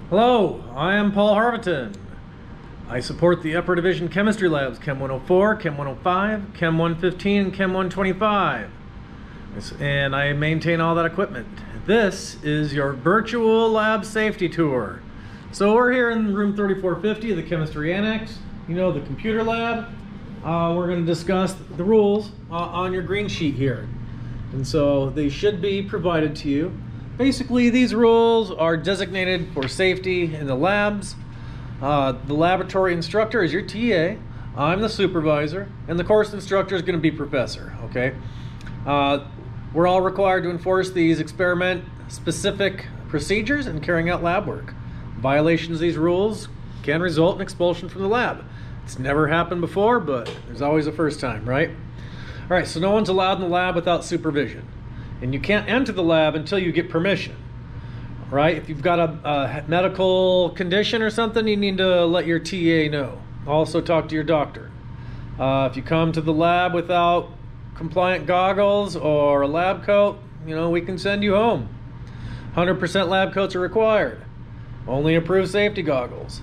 Hello, I am Paul Harvington. I support the upper division chemistry labs, CHE-104, CHE-105, CHE-115, and CHE-125. And I maintain all that equipment. This is your virtual lab safety tour. So we're here in room 3450 of the Chemistry Annex, the computer lab. We're going to discuss the rules on your green sheet here. And so they should be provided to you. Basically, these rules are designated for safety in the labs. The laboratory instructor is your TA. I'm the supervisor, and the course instructor is going to be professor, okay? We're all required to enforce these experiment-specific procedures in carrying out lab work. Violations of these rules can result in expulsion from the lab. It's never happened before, but there's always a first time, right? All right, so no one's allowed in the lab without supervision. And you can't enter the lab until you get permission, right? If you've got a medical condition or something, you need to let your TA know. Also talk to your doctor. If you come to the lab without compliant goggles or a lab coat, we can send you home. 100% lab coats are required. Only approved safety goggles.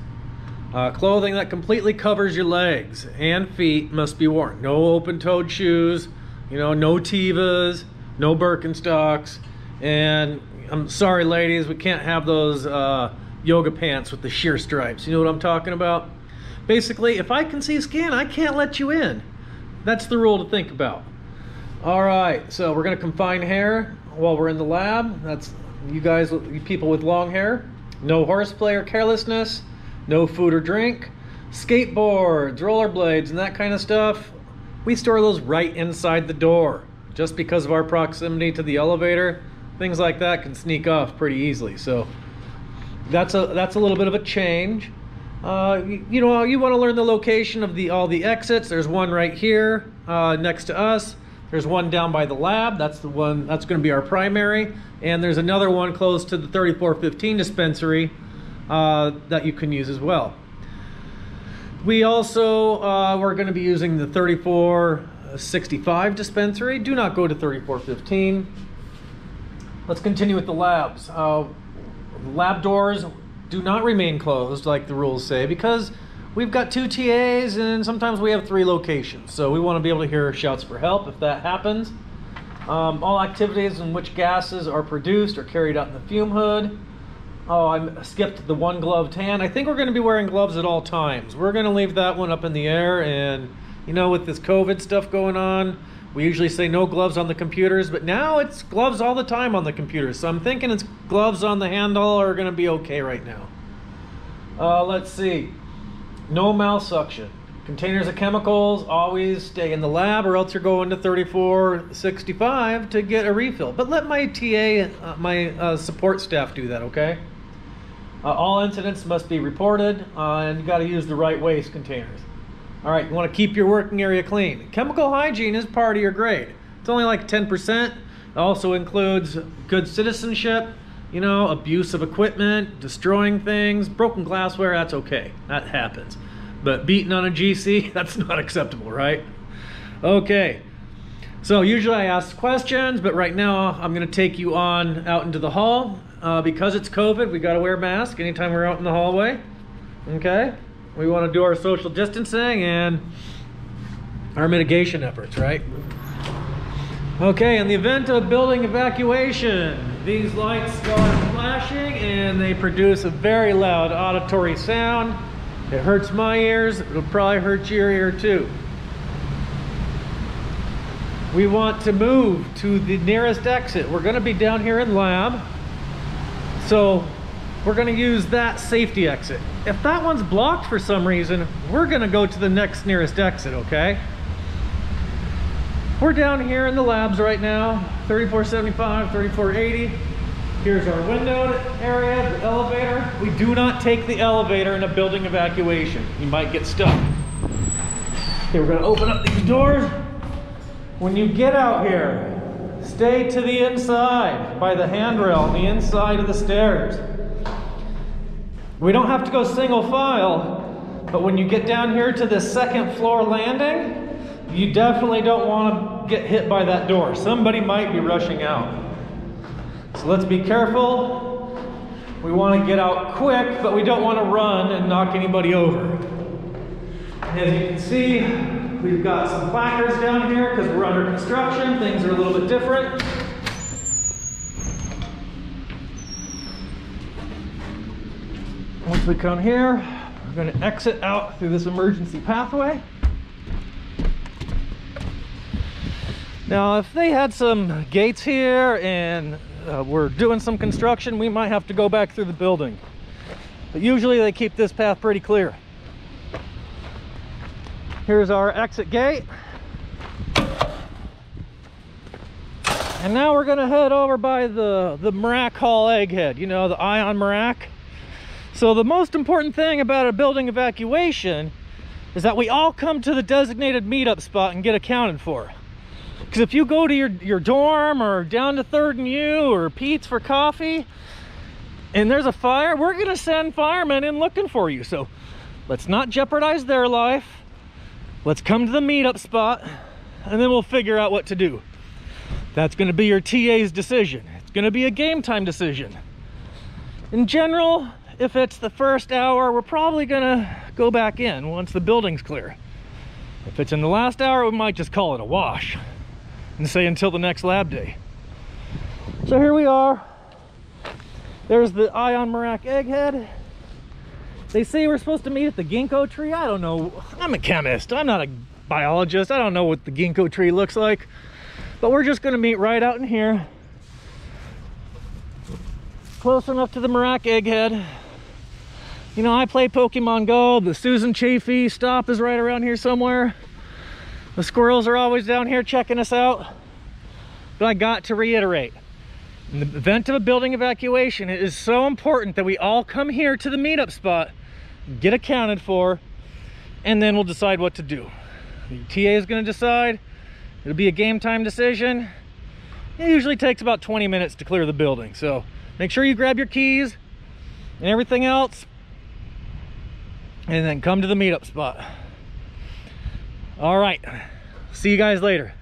Clothing that completely covers your legs and feet must be worn. No open-toed shoes, no Tevas, no Birkenstocks, and I'm sorry ladies, we can't have those yoga pants with the sheer stripes. You know what I'm talking about? Basically, if I can see skin, I can't let you in. That's the rule to think about. All right, so we're gonna confine hair while we're in the lab. That's you guys, you people with long hair. No horseplay or carelessness, no food or drink. Skateboards, rollerblades, and that kind of stuff, we store those right inside the door. Just because of our proximity to the elevator, things like that can sneak off pretty easily. So that's a little bit of a change. You want to learn the location of all the exits. There's one right here next to us. There's one down by the lab. That's the one that's going to be our primary. And there's another one close to the 3415 dispensary that you can use as well. We also we're going to be using the 3465 dispensary. Do not go to 3415. Let's continue with the labs. Lab doors do not remain closed like the rules say because we've got 2 TAs and sometimes we have 3 locations. So we want to be able to hear shouts for help if that happens. All activities in which gases are produced are carried out in the fume hood. Oh, I skipped the one glove tan. I think we're going to be wearing gloves at all times. We're going to leave that one up in the air, and with this COVID stuff going on, we usually say no gloves on the computers, but now it's gloves all the time on the computers. So I'm thinking it's gloves on the handle are going to be okay right now. Let's see. No mouth suction. Containers of chemicals always stay in the lab, or else you're going to 3465 to get a refill. But let my TA, my support staff do that, okay? All incidents must be reported, and you got to use the right waste containers. All right, you want to keep your working area clean. Chemical hygiene is part of your grade. It's only like 10%. It also includes good citizenship, abuse of equipment, destroying things, broken glassware, that's okay. That happens. But beating on a GC, that's not acceptable, right? Okay, so usually I ask questions, but right now I'm going to take you on out into the hall. Because it's COVID, we got to wear a mask anytime we're out in the hallway. Okay, we want to do our social distancing and our mitigation efforts, right? Okay, in the event of building evacuation, these lights start flashing and they produce a very loud auditory sound. It hurts my ears, it'll probably hurt your ear too. We want to move to the nearest exit. We're going to be down here in lab. So we're going to use that safety exit. If that one's blocked for some reason, we're going to go to the next nearest exit, okay? We're down here in the labs right now, 3475, 3480. Here's our window area, the elevator. We do not take the elevator in a building evacuation. You might get stuck. Okay, we're going to open up these doors. When you get out here, stay to the inside by the handrail on the inside of the stairs. We don't have to go single file, but when you get down here to the second floor landing, you definitely don't want to get hit by that door. Somebody might be rushing out. So let's be careful. We want to get out quick, but we don't want to run and knock anybody over. As you can see, we've got some placards down here because we're under construction. Things are a little bit different. Once we come here, we're going to exit out through this emergency pathway. Now, if they had some gates here and we're doing some construction, we might have to go back through the building. But usually they keep this path pretty clear. Here's our exit gate. And now we're going to head over by the Marac Hall egghead, you know, the ion Marac. So the most important thing about a building evacuation is that we all come to the designated meetup spot and get accounted for. Because if you go to your dorm or down to 3rd and U or Pete's for coffee and there's a fire, we're going to send firemen in looking for you. So let's not jeopardize their life. Let's come to the meetup spot and then we'll figure out what to do. That's going to be your TA's decision. It's going to be a game time decision. In general, if it's the first hour, we're probably going to go back in once the building's clear. If it's in the last hour, we might just call it a wash and say until the next lab day. So here we are. There's the ion Marac egghead. They say we're supposed to meet at the ginkgo tree. I don't know. I'm a chemist. I'm not a biologist. I don't know what the ginkgo tree looks like. But we're just going to meet right out in here. Close enough to the Marac egghead. You know, I play Pokemon Go. The Susan Chafee stop is right around here somewhere. The squirrels are always down here checking us out. But I got to reiterate, in the event of a building evacuation, it is so important that we all come here to the meetup spot, get accounted for, and then we'll decide what to do. The TA is going to decide. It'll be a game time decision. It usually takes about 20 minutes to clear the building. So make sure you grab your keys and everything else, and then come to the meetup spot. All right, see you guys later.